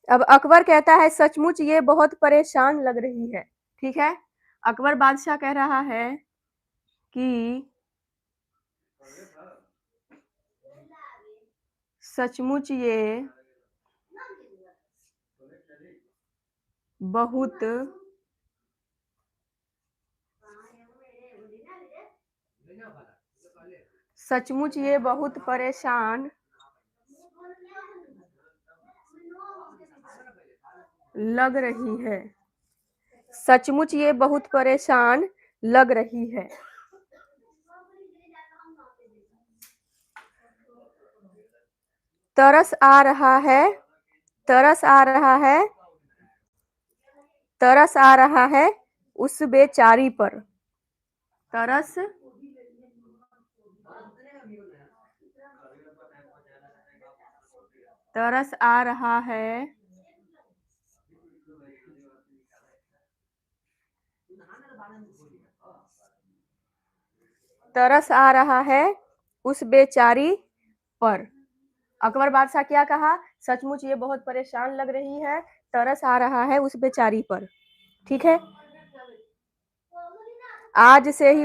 अब अकबर कहता है सचमुच ये बहुत परेशान लग रही है। ठीक है, अकबर बादशाह कह रहा है कि सचमुच ये बहुत सचमुच ये बहुत परेशान लग रही है। सचमुच ये बहुत परेशान लग रही है। तरस आ रहा है, तरस आ रहा है, तरस आ रहा है उस बेचारी पर। तरस तरस आ रहा है तरस आ रहा है उस बेचारी पर। अकबर बादशाह क्या कहा? सचमुच ये बहुत परेशान लग रही है, तरस आ रहा है उस बेचारी पर। ठीक है, आज से ही